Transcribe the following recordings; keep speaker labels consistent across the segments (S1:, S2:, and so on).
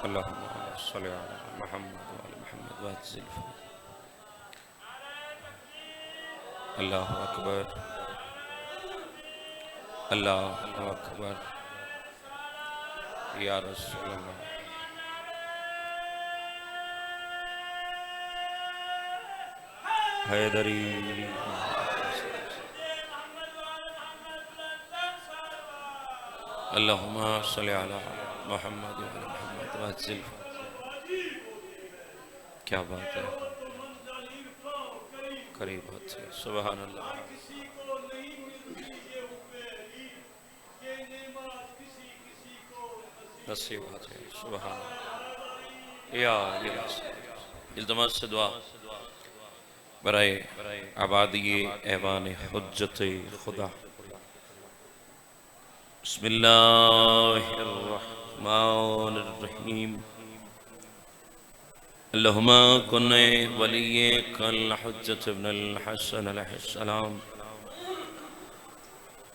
S1: अल्लाहुम्मा सल्लि अला मुहम्मद व अला मुहम्मद वअज्जिल अल्लाहु अकबर अल्लाहु अकबर या रसूल अल्लाह। हैदरी अल्लाहुम्मा सल्लि अला मुहम्मद व अला मुहम्मद वअज्जिल। क्या बात है, करीब बात है। सुभान अल्लाह। नसीब बात है। सुभान अल्लाह। या इल्तमास से दुआ बराए आबादिये ऐवान हुज्जत खुदा। बिस्मिल्लाहिर्रहमानिर्रहीम। अल्लाहुम्मा कुन्ने वलिये कल हुज्जत इब्नुल हसन अलैहिस्सलाम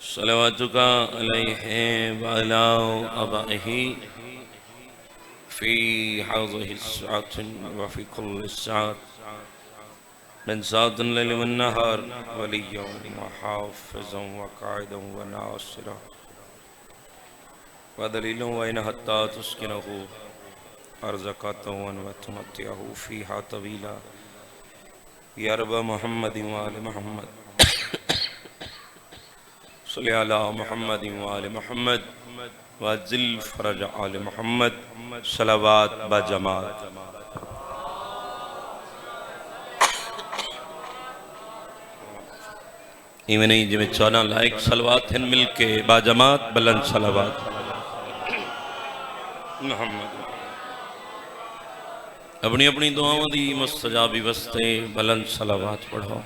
S1: सलवातुका अलैहि व अला आबाइहि फी हाज़िहि स्साअतिन व फी कुल्लि स्साअत मिन साअतिल लैलि वन नहार वलिय्यन व हाफ़िज़न व क़ाइदन व नासिरन व दलीलन व इन हत्ता तुस्किनहु अर्ज़क़तन व तुमत्तिअहु फ़ीहा तवीला या रब मुहम्मद व आले मुहम्मद सल्लि अला मुहम्मद व आले मुहम्मद वअज्जिल फ़रज आले मुहम्मद सलावत ब जमात। इवें नहीं जिमें 14 लायक सलवात हैं मिलके बाजमात बुलंद सलावत मुहम्मद। अपनी अपनी दुआओं दी मुस्तजाबी वस्ते बुलंद सलावत पढ़ो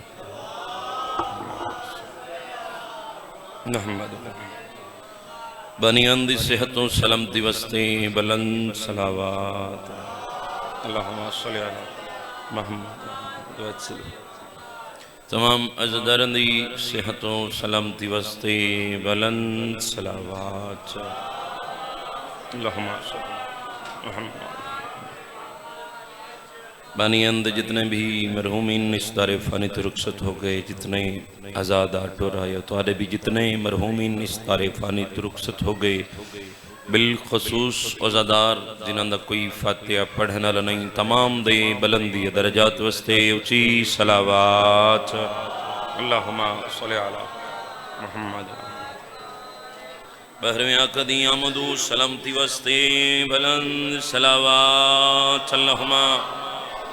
S1: मुहम्मद। बनियान दी सेहतों सलामती वस्ते बुलंद सलावत। अल्लाहुम्मा सल्लि अला मुहम्मद वअज्जिल। तमाम अज़दारन दी सेहतों सलामती वस्ते बुलंद सलावत। अल्लाहुम्मा सल्लि अला मुहम्मद। बानियंद जितने भी मरहूमीन इस दारे फ़ानी तो रुखसत हो गए, जितने आज़ाद आटोर आए तो भी जितने मरहूमीन इस दारे फ़ानी तो रुखसत हो गए, बिलखसूस औज़ादार जिन्हां दा कोई फातिहा पढ़ने वाला नहीं, तमाम दे बुलंदी दरजात वस्ते ऊंची सलावत। अल्लाहुम्मा सल्लि अला मुहम्मद। बहरवें आका दी आमदू सलामती वस्ते बुलंद सलावत। अल्लाहुम्मा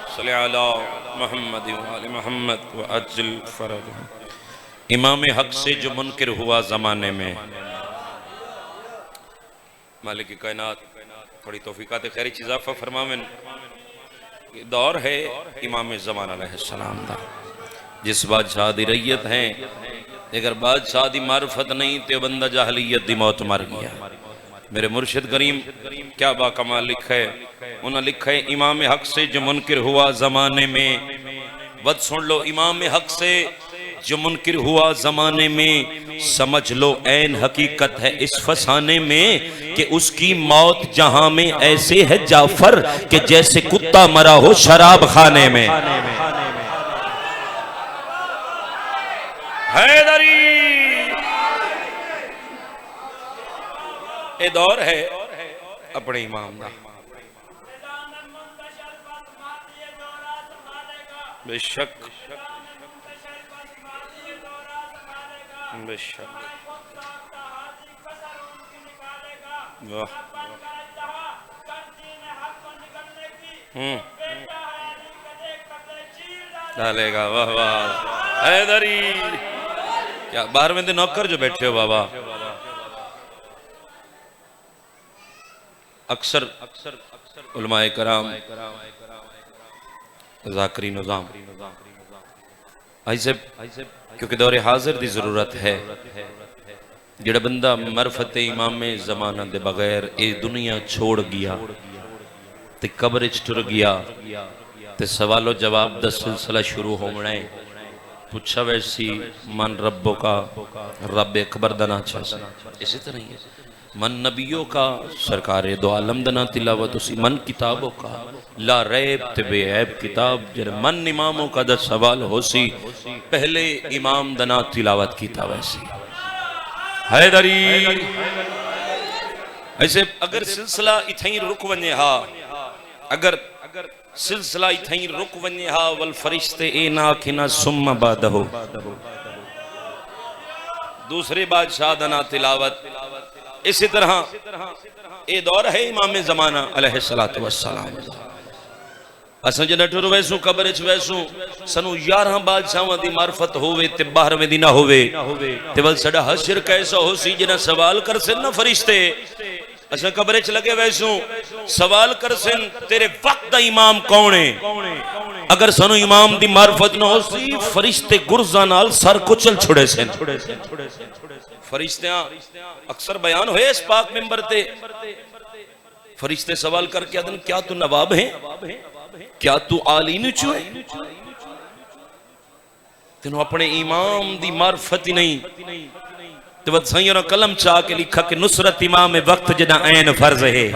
S1: सल्लि अला मुहम्मद व आले मुहम्मद वअज्जिल फ़रजहु। इमाम हक से जो मुनकिर हुआ ज़माने में, मालिक कायनात थोड़ी तौफीकात खैरी इज़ाफ़ा फरमावें। दौर है इमाम ज़मान अलैहिस्सलाम दा, जिस बादशाह दी रैयत है, अगर बादशाह दी मार्फत नहीं तो बंदा जाहलियत दी मौत मर गया। मेरे मुर्शिद करीम क्या बाकमाल लिखा है, उन्हें लिखा है इमाम हक से जो मुनकिर हुआ ज़माने में। बद सुन लो, इमाम हक से जो मुनकिर हुआ ज़माने में, समझ लो ऐन हकीकत है इस फसाने में कि उसकी मौत जहां में ऐसे है जाफर कि जैसे कुत्ता मरा हो शराब खाने में। हैदरी ये दौर है अपने इमाम दा। बेशक बेशक। वाह डालेगा। वाह वाह हैदरी। क्या 12वें दिन नौकर जो बैठे हो बाबा, अक्सर उलमाए कराम ज़ाकरी निज़ाम ऐसे, क्योंकि दौरे हाजिर की जरूरत है। जेड़ा बंदा मरफत इमाम ज़माना दे बगैर ये दुनिया छोड़ गया ते कब्र च टुर गया ते सवालो जवाब दा सिलसिला शुरू होना है। पूछा वैसी मन रब्बो का, रब अकबर दा ना चाहिए। इसी तरह ही है मन नबियों का सरकार दो आलम दना तिलावत उसी मन किताबों का ला रैब तबे ऐब किताब जर मन इमामों का दस सवाल होसी पहले इमाम दना तिलावत कीता वैसी हैदरी ऐसे अगर सिलसिला इथई रुक वने हा अगर सिलसिला इथई रुक वने हा वल फरिश्ते ए ना खिना सुम्मा बादहो दूसरे बादशाह दना तिलावत इसी तरह ये दौर है इमाम ज़माना अलैहिस्सलातु वस्सलाम असां जॾहिं टुर वैसू कब्र च वैसू सनु 11 बादशाहां दी मार्फत होवे ते 12वें दी ना होवे ते वल सदा हश्र कैसा होसी जिना सवाल कर सन ना फरिश्ते असां कब्र च लगे वैसू सवाल कर सन तेरे वक्त दा इमाम कौन है अगर सनु इमाम दी मार्फत ना होसी फरिश्ते गुरज़ा नाल सर कुचल छुड़े सन फरिश्तियां अक्सर बयान हुए इस पाक मिंबर ते फरिश्ते सवाल करके आदन क्या तू नवाब है क्या तू आली नुचू है तेनों अपने इमाम दी मार्फत ही नहीं तो वह सैयरा कलम चाह के लिखा कि नुसरत इमाम वक्त जदा ऐन फर्ज है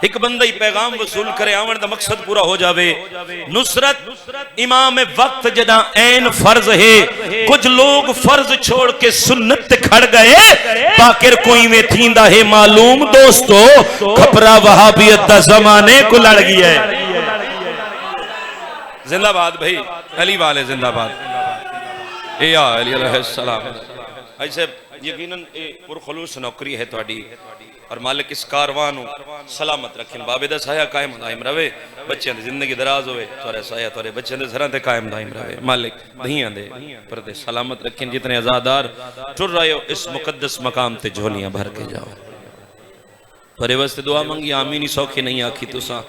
S1: एक बंदा ही पैगाम वसूल करे आवन दा मकसद पूरा हो जावे नुसरत इमाम वक्त जदा ऐन फर्ज है कुछ लोग फर्ज छोड़ के सुन्नत ते खड़ गए बाकिर कोई में थींदा है मालूम दोस्तों खपरा वहाबियत दा जमाने को लड़ गया है जिंदाबाद भाई अली वाले जिंदाबाद ए अली अलैहिस्सलाम ऐसे यकीनन पुरखलूस नौकरी है तुहाडी और मालिक इस कारवान सलामत रखें बाबे दा साया कायम दाइम रवे बच्चों की जिंदगी दराज होवे तोरे साया तोरे बच्चों के सरां ते कायम दाइम रवे मालिक दहियां दे पर्दे सलामत रखें जितने आजादार टुर रहे हो इस मुकद्दस मकाम ते झोलियां भर के जाओ तोरे वास्ते दुआ मंगी आमीन सौखी नहीं आखी तुसा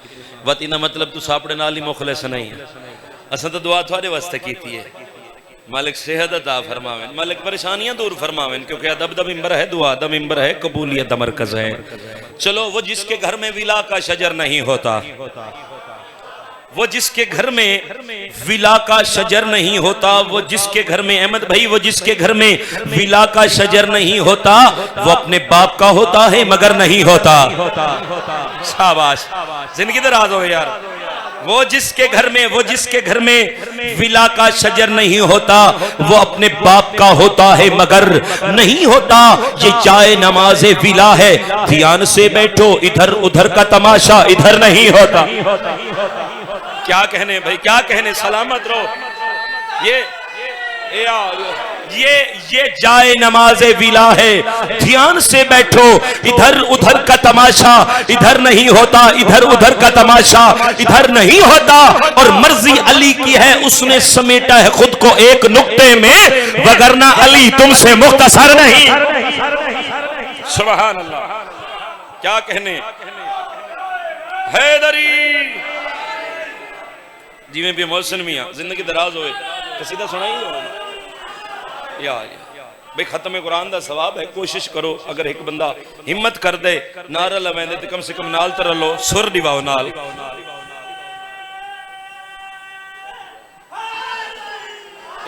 S1: वत इना मतलब तुसा अपने नाल ही मुखलिस नहीं असां तो दुआ थोड़े वास्ते कीती है मालिक सेहत अता फरमावें मालिक परेशानियां दूर फरमावें क्योंकि अदब दा मिंबर है दुआ दा मिंबर है कबूलियत दा मरकज है चलो वो जिसके घर में विला का शजर नहीं होता वो जिसके घर में विला का शजर नहीं होता वो जिसके घर में अहमद भाई वो जिसके घर में विला का शजर नहीं होता वो अपने बाप का होता है मगर नहीं होता शाबाश जिंदगी दराज हो यार वो जिसके घर में विला का शजर नहीं होता वो अपने बाप का होता है मगर नहीं होता ये जाए नमाज़े विला है ध्यान से बैठो इधर उधर का तमाशा इधर नहीं होता क्या कहने भाई क्या कहने सलामत रहो ये जाए नमाज़े विला है ध्यान से बैठो इधर उधर का तमाशा इधर नहीं होता इधर उधर का तमाशा इधर नहीं होता और मर्जी अली की है उसने समेटा है खुद को एक नुक्ते में वगरना अली तुमसे मुख्तसर नहीं सुभान अल्लाह क्या कहने हैदरी जिवें भी मोहसिन मियां जिंदगी दराज होए कसीदा सुनाई यार भाई खत्म कुरान दा सवाब है कोशिश करो अगर एक बंदा हिम्मत कर दे नारा लवेंदे ते कम से कम नाल तर लो सुर दिवाओ नाल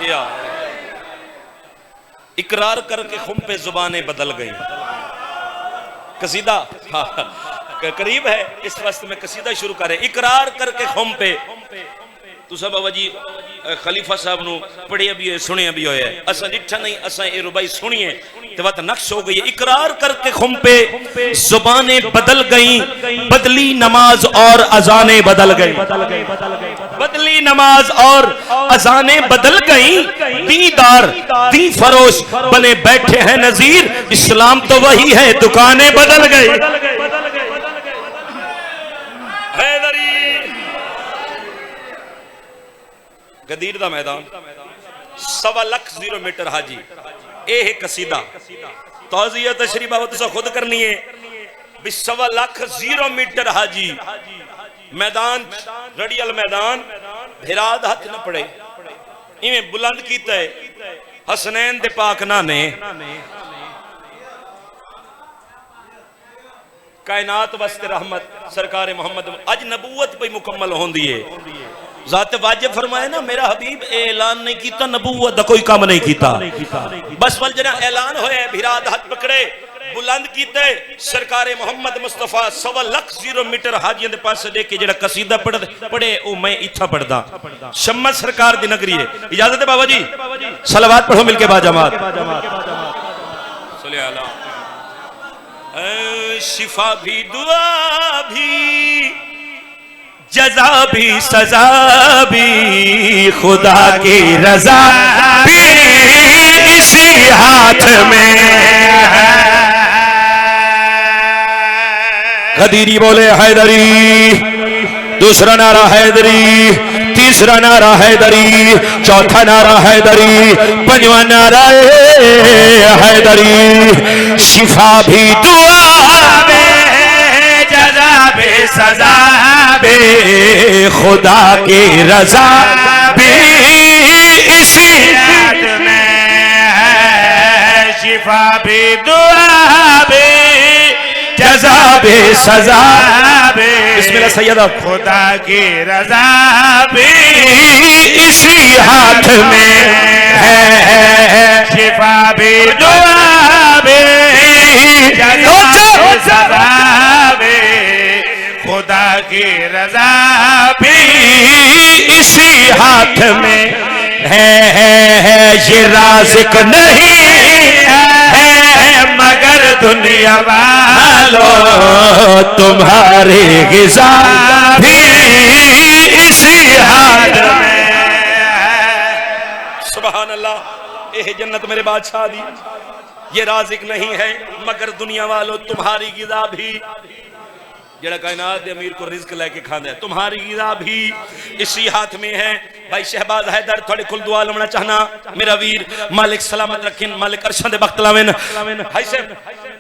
S1: यार इकरार करके खुम पे जुबानें बदल गई कसीदा करीब है इस वक्त में कसीदा शुरू करें इकरार करके खुम पे तो सब बाबा जी खलीफा साहब नु पढ़िया भी है सुनिया भी होया असा डिठा नहीं असा ये रुबाई सुनिए तो बात नक्श हो गई इकरार करके खुम पे जुबानें बदल गई बदली नमाज और अजानें बदल गई बदली नमाज और अजानें बदल गई दीदार दी फरोश बने बैठे हैं नजीर इस्लाम तो वही है दुकानें बदल गई गदीर दा मैदान 1.25 लाख मीटर हाजी ए है कसीदा तौज़िया तशरीफ बाबा तुसा खुद करनी है भी 1.25 लाख मीटर हाजी मैदान रड़ियल मैदान भिराद हाथ न पड़े इवें बुलंद कीता है हसनैन दे पाक नाने कायनात वास्ते रहमत सरकार मोहम्मद अज नबूवत पे मुकम्मल होंदी है ज़ात वाजिब फरमाए ना मेरा हबीब ऐलान नहीं किया नबूवत दा कोई काम नहीं किया बस वल जना ऐलान होया भिराद हाथ पकड़े बुलंद कीते सरकारे मोहम्मद मुस्तफा 1.25 मीटर हाजियां दे पास लेके जेड़ा कसीदा पढ़े ओ मैं इथा पढ़दा शम्मा सरकार दी नगरी है इजाजत है बाबा जी सलावत पढ़ो मिलके बा जमात सल्ले अला शिफा भी दुआ भी जजा भी सजा भी खुदा की रजा भी इसी हाथ में है। गदीरी बोले हैदरी दूसरा नारा हैदरी तीसरा नारा हैदरी चौथा नारा हैदरी पंजवा नारा हैदरी शिफा भी दुआ में जजा भी सजा भी खुदा की रजा भी इसी हाथ में है। शिफा भी दुआ भी जजा भी सजा भी बिस्मिल्लाह सैयदा खुदा की रजा भी इसी हाथ में है। शिफा भी दुआ भी जजा भी सजा भी खुदा की रजा भी इसी हाथ में है। ये राज़िक नहीं है मगर दुनिया वालों तुम्हारी ग़िज़ा भी इसी हाथ में है। सुभान अल्लाह ये जन्नत मेरे बादशाह दी ये राज़िक नहीं है मगर दुनिया वालों तुम्हारी ग़िज़ा भी जड़ा कायनात दे अमीर को रिज़्क लेके खांदा है तुम्हारी ग़िज़ा भी इसी हाथ में है। भाई शहबाज हैदर थोड़े कुल दुआ लमना चाहना मेरा वीर मालिक सलामत रखिन मालिक अरशां दे बख्त लावेन। भाई साहब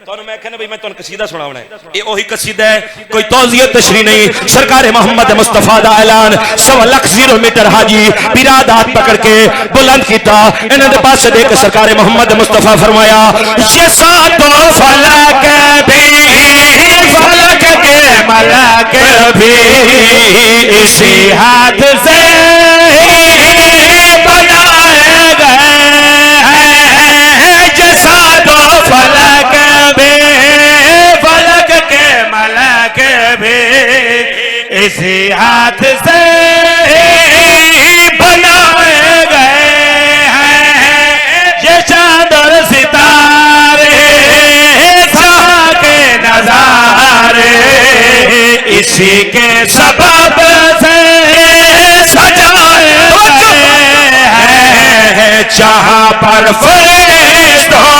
S1: तोन मैं कहना भाई मैं तोन कसीदा सुनावना है ये ओही कसीदा है कोई तौज़ियत तशरी नहीं सरकार मोहम्मद मुस्तफा दा ऐलान 1.25 मीटर हाजी बिराद हाथ पकड़ के बुलंद कीता इन्हां दे पास देख सरकार मोहम्मद मुस्तफा फरमाया ये सातों फलक भी फलक के मलक भी इसी हाथ से बनाए गए हैं। जैसा दो फलक भी फलक के मलक भी इसी हाथ से बनाए गए हैं। ये चांद और सितारे के नजारे इसी के सबब से सजाए हैं। जहाँ पर फरिश्तों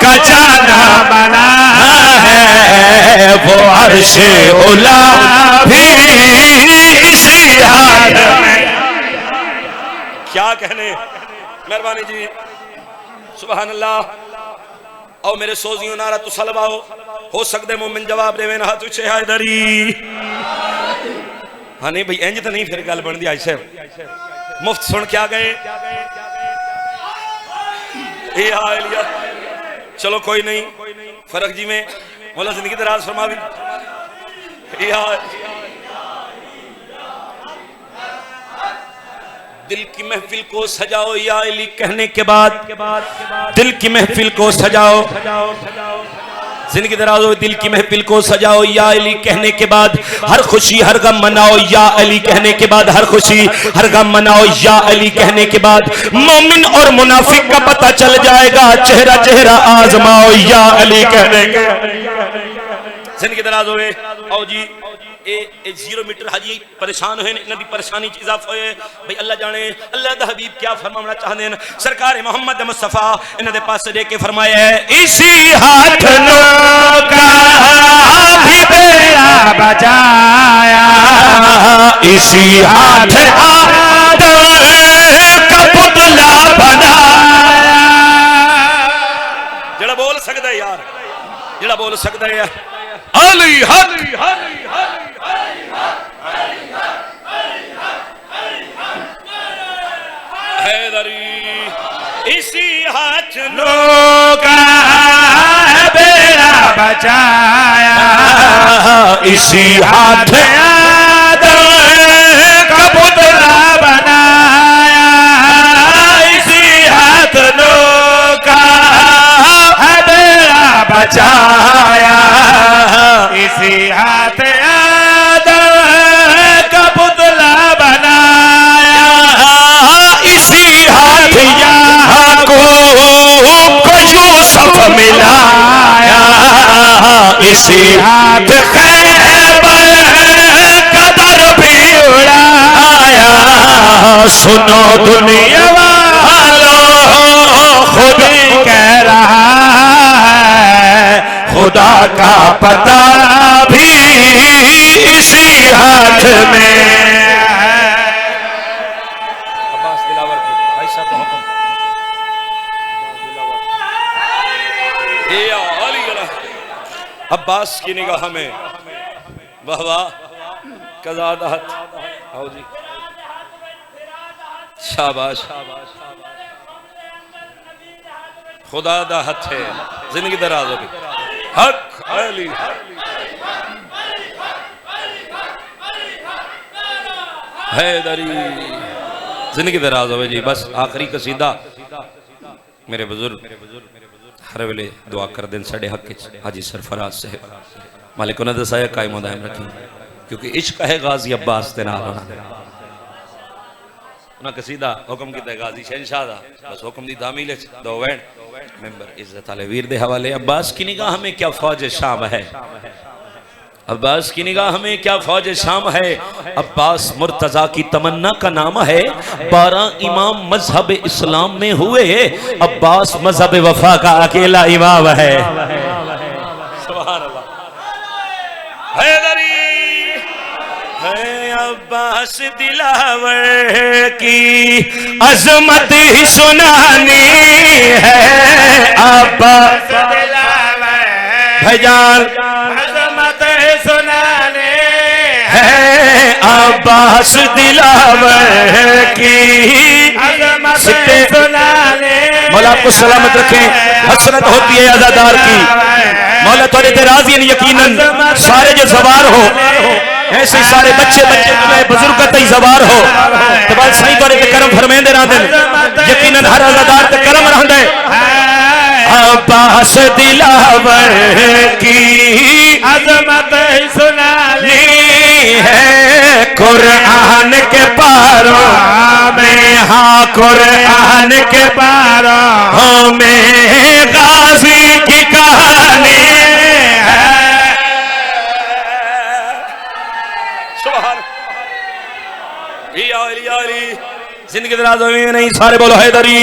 S1: का जाना बना है वो अर्शे उला भी इसी हाथ में। क्या कहने मेहरबानी जी सुभान अल्लाह आओ मेरे सोजियों नारा तो सलवाओ हो सकते मोमिन जवाब देवे ना तुझे हैदरी हाँ नहीं भाई इंज तो नहीं फिर गल बनती आई साहब मुफ्त सुन क्या गए चलो कोई नहीं फर्क जी में मौला जिंदगी दराज फरमा भी दिल की महफिल को सजाओ या अली कहने के बाद दिल की महफिल को सजाओ जिंदगी दराज हो दिल की महफिल को सजाओ या अली कहने के बाद हर खुशी हर गम मनाओ या अली कहने के बाद हर खुशी हर गम मनाओ या अली कहने के बाद मोमिन और मुनाफिक का पता चल जाएगा चेहरा चेहरा आजमाओ या अली कहने के जिंदगी दराज होए आओ जी ए 0 मीटर हाजी परेशान होए इन्हां दी परेशानी च इजाफा होए भाई अल्लाह जाने अल्लाह दा हबीब क्या फरमाना चाहते हैं सरकार मोहम्मद मुस्तफा इन्हां दे पास लेके फरमाया है इसी हाथ का भी बेड़ा बचाया इसी हाथ आदम का पुतला बनाया जड़ा बोल सकदा है यार जड़ा बोल सकदा है अली हक हैदरी इसी हाथ का बेड़ा बचाया इसी हाथ आदम का पुतला बचाया, इसी हाथ आदम का पुतला बनाया, इसी हाथ याकूब को यूसुफ मिलाया, इसी हाथ खैबर कदर भी उड़ाया। सुनो दुनिया वालों, खुद कह रहा है खुदा का पता भी इसी हाथ में है। अब्बास दिलावर की भाई साहब का हुक्म, अब्बास की निगाह में वाह वाह कज़ादत, आओ जी शाबाश, खुदा दा हथ है, जिंदगी दराज होगी, हक अली हैदरी, जिंदगी दराज होवे जी। बस आखिरी कसीदा मेरे बुजुर्ग हर वेले दुआ कर दें साढ़े हक हाजी सरफराज साहब, मालिक उन्होंने दसाया कायम दायम रखी, क्योंकि इश्क है गाजी अब्बास के नाल होना। उन्हें कसीदा हुक्म किया गाजी शहनशाह दा, बस हुक्म दी तामील दो वैन मेंबर इज्जत वाले वीर दे हवाले। अब्बास की निगाह में क्या फौज शाम है, अब्बास की निगाह में क्या फौज शाम है, अब्बास मुर्तजा की तमन्ना का नाम है। 12 इमाम मजहब इस्लाम में हुए, अब्बास मजहब वफा का अकेला इमाम है। सुभान अल्लाह। हैदरी है अब्बास दिलावर की अजमत ही सुनानी है, अब्बास दिलावर भैजान अब्बास दिलावर की मौला आपको सलामत रखे। हसरत होती है अज़ादार की, मौला थोड़े राजी यकीनन सारे जो सवार हो, ऐसे सारे बच्चे बुजुर्ग तई सवार हो, तो बस सही थोड़े करम फरमेंदे रहंदे, यकीनन हर अज़ादार ते करम रहंदे। अब्बास दिलावर की अजमत सुनानी है, कुरान के पारों में, हाँ कुरान के पारों में गाजी की कहानी है। सुभान जिंदगी दराज में नहीं, सारे बोलो हैदरी।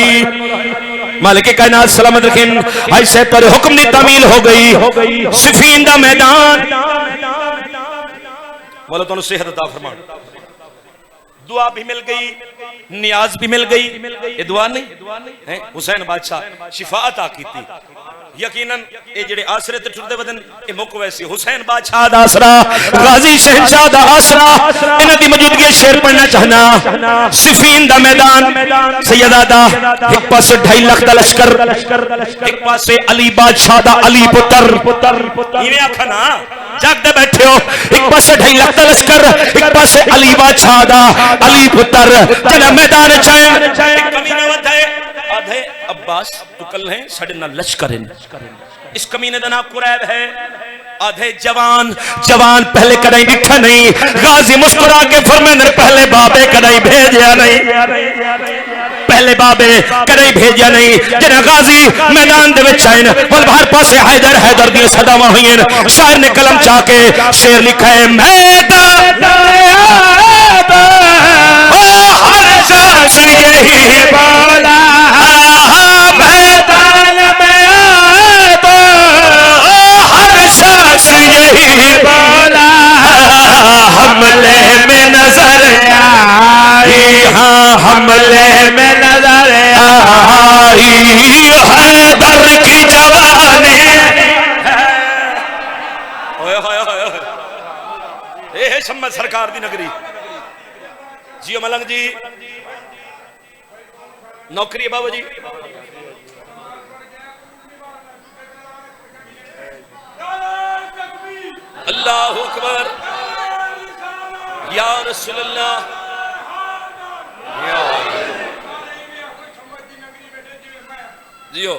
S1: मालिक कायनात सलामत रखें। ऐसे पर हुक्म की तामील हो गई, सिफीन दा मैदान, बोलो तो सेहत अता फरमान, दुआ भी मिल गई, नियाज भी मिल गई। ये दुआ नहीं है, हुसैन बादशाह शिफा अता की थी। यकीनन ये जेड़े आसरे ते टुरदे बदन ये मुक वैसी हुसैन बादशाह दा आसरा, गाजी शहनशाह दा आसरा, इन्हां दी मौजूदगी शेर पढ़ना चाहना। सिफीन दा मैदान, सैयदा दा एक पासे 2.5 लाख दा लश्कर, एक पासे अली बादशाह दा अली पुत्र, इवें आखा ना जागदे बैठे हो, एक पासे 2.5 लाख दा लश्कर, एक पासे अली बादशाह दा अली पुत्र, जड़ा मैदान चाहे कमीना वधाए आधे अब्बास तो कल है साढ़े ना लश्कर, इस कमीने का नाम कुरैब है। आधे जवान पहले कदई दिखा नहीं, गाजी मुस्कुरा के फरमांदे पहले बाबे कदई भेजा नहीं, पहले बाबे कदई भेजा नहीं। जना गाजी मैदान दे विच आए बोल बाहर पासे हैदर हैदर दी सदावां हुईं, शायर ने कलम चा के शेर लिखा है, मैदान हर शख्स यही बोला, मैदान में तो हर शख्स यही बोला, हमले में नजर आई, हाँ हमले में नजर आई, हैदर की जवानी। ये है शम्मा सरकार दी नगरी। जियो मलंग जी नौकरी बाबू जी, अल्लाह अकबर, या रसूल अल्लाह, जियो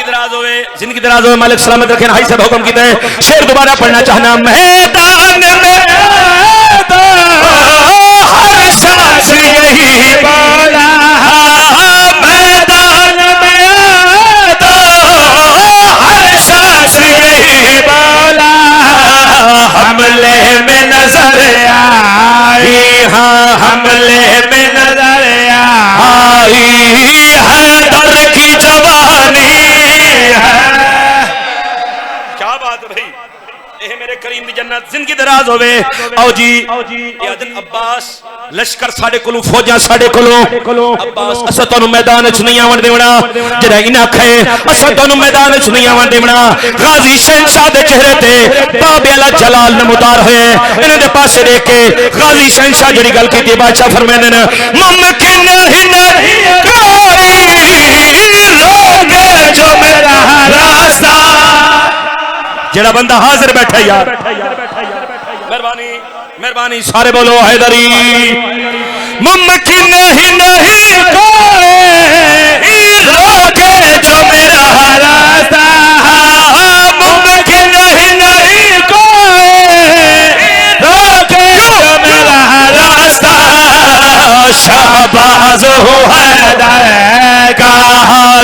S1: जिंदगी दराज होवे मालिक सलामत रखे। हाई से हुक्म कीता है शेर दोबारा पढ़ना चाहना। मैदान में हर शख्स यही बोला, मैदान में हर शख्स यही बोला, हमले में नजर आई, हाँ हमले में नजर आई, हैदर की जवानी है। क्या बात है भाई, ये मेरे करीम दी जन्नत जिंदगी दराज होवे। आओ जी यादन अब्बास लश्कर साडे कोलों फौजां साडे कोलों अब्बास असा तोनु मैदान च नहीं आवन देवना, जरा इना खे असा तोनु मैदान च नहीं आवन देवना। गाजी शहंशाह दे चेहरे ते बाबे अला जलाल नमदार होए, इन्हां दे पासे देख के गाजी शहंशाह जेड़ी गल कीती बादशाह फरमांदे ने मुमकिन ही नहीं कोई रोके जो मेरा रास्ता। जेड़ा बंदा हाजिर बैठा यार, मेहरबानी मेहरबानी सारे बोलो हैदरी। मुमकिन ही नहीं कोई रोके जो मेरा रास्ता, मुमकिन ही नहीं कोई रोके जो मेरा रास्ता। शाहबाज हो हैदर का,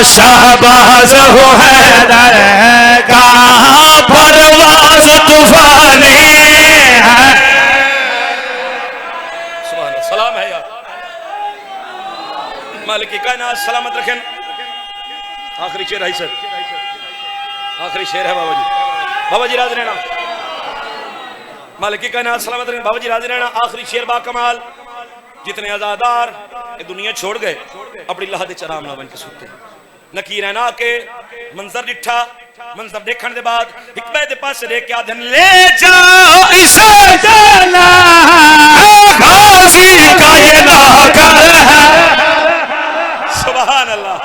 S1: शाहबाज हो हैदर का, परवाज़ तूफानी है। सलाम है यार, मालिक कायनात सलामत रखें। आखिरी शेर है सर, आखिरी शेर है बाबा जी, बाबा जी राज रहना। मालिक कायनात सलामत रखें, बाबा जी राज रहना। आखिरी शेर बा कमाल। जितने आजादार ये दुनिया छोड़ गए अपनी लाह दे चराम ना बन के सुते, नकीर है ना के मंजर डिठा, मंजर देखने के बाद हिकबे दे पास रे के आधन ले जाओ इसे जाना गाजी का ये नौकर है। सुभान अल्लाह,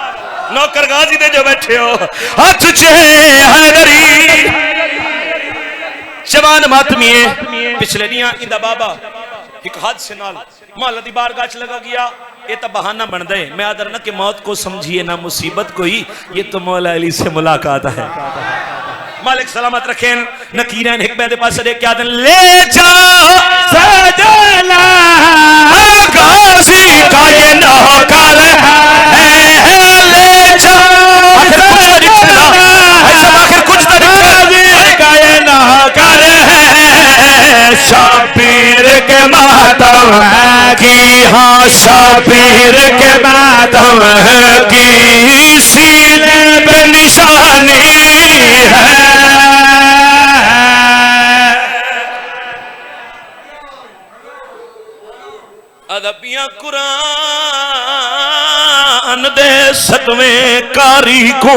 S1: नौकर गाजी दे जो बैठे हो हाथ चे हैदरी जवान मातमीए। पिछले दियां इंदा बाबा एक हादसे नाल मौला दी बारगाह च लगा गया। ये तो बहाना बन दे, मैं आदर न कि मौत को समझिए ना मुसीबत कोई, ये तो मौला अली से मुलाकात है। मालिक सलामत रखें। नकीरन हिकबे दे पास क्या दिन ले जाओ सजना गाजी का ये नौकर है, ले जाओ आखिर कुछ तो गाजी का ये नौकर है। शबीर के मातम की, हाँ शबीर के मातम की सीने पे निशानी है। अदबिया कुरान दे सतवें कारी को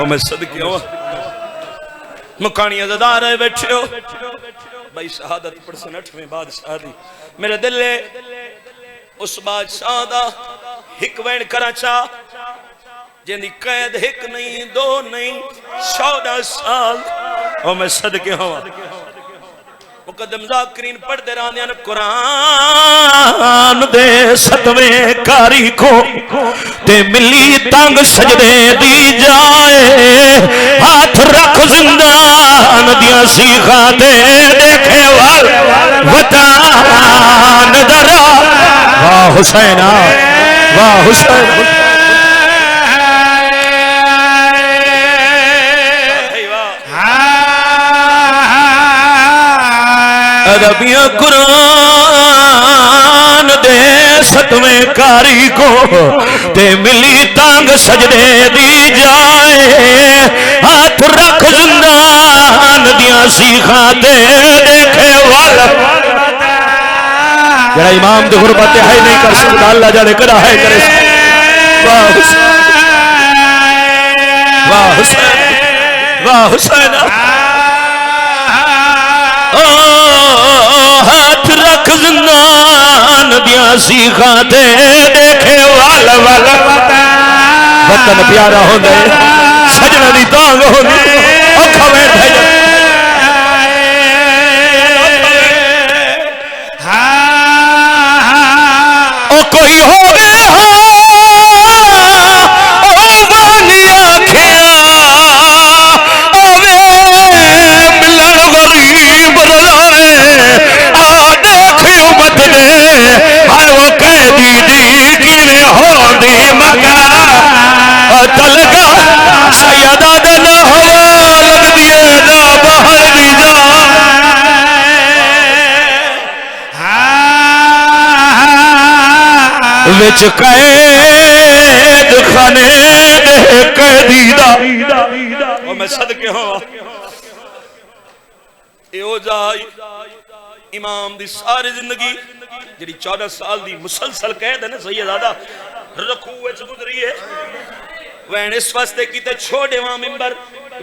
S1: मैं सदके हूं मुकानिया ज़दार है बैठे हो भाई। शहादत परसन 8वें बादशाह दी मेरे दिल उस बादशाह दा हिक वैन कराचा जिंदी कैद हिक नहीं दो नहीं 14 साल और मैं सदके हवा। मुकद्दम ज़ाकिरीन पढ़ते रहंदे ने कुरान दे 7वें कारी को ते मिली तंग सजदे दी जाए, हाथ रख जिंदान दिया सीखा दे देखे वाल वतान दरा। वाह हुसैना वाह हुसैन। अदबिया कुरान दे 7वें कारी को ते मिली तांग सजदे दी जाए, हाथ रख जिंदान दिया सीखा दे देखे वाल। जरा इमाम दे गुरबत है नहीं कर सकता, अल्लाह जाने करा है करे। वाह हुसैन वाह हुसैन वाह हुसैन। हाथ रख जिंदान दिया सीखा दे देखे वाल वाल। वतन प्यारा होंदे सजना दी तांग होंदी औखा बैठे ओ कोई होवे ओ वान कैद खाने दे कैदी दा और मैं सदके हो यो जाई इमाम दी सारी जिंदगी जी 14 साल दी मुसलसल कैद है ना सैयदादा रखू गुजरी है वैन इस वास्ते की छोड़े वहां मिंबर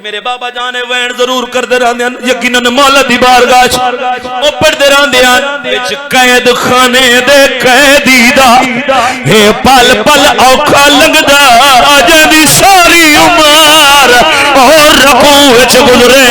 S1: मेरे बाबा जाने वैन जरूर करते रहंदे हन यकीनन मौला दी बारगाह ओ पढ़दे रहंदे हन विच कैद खाने दे कैदी दा हे पल पल औखा लगदा अजे दी सारी उमर और रकू विच गुजरे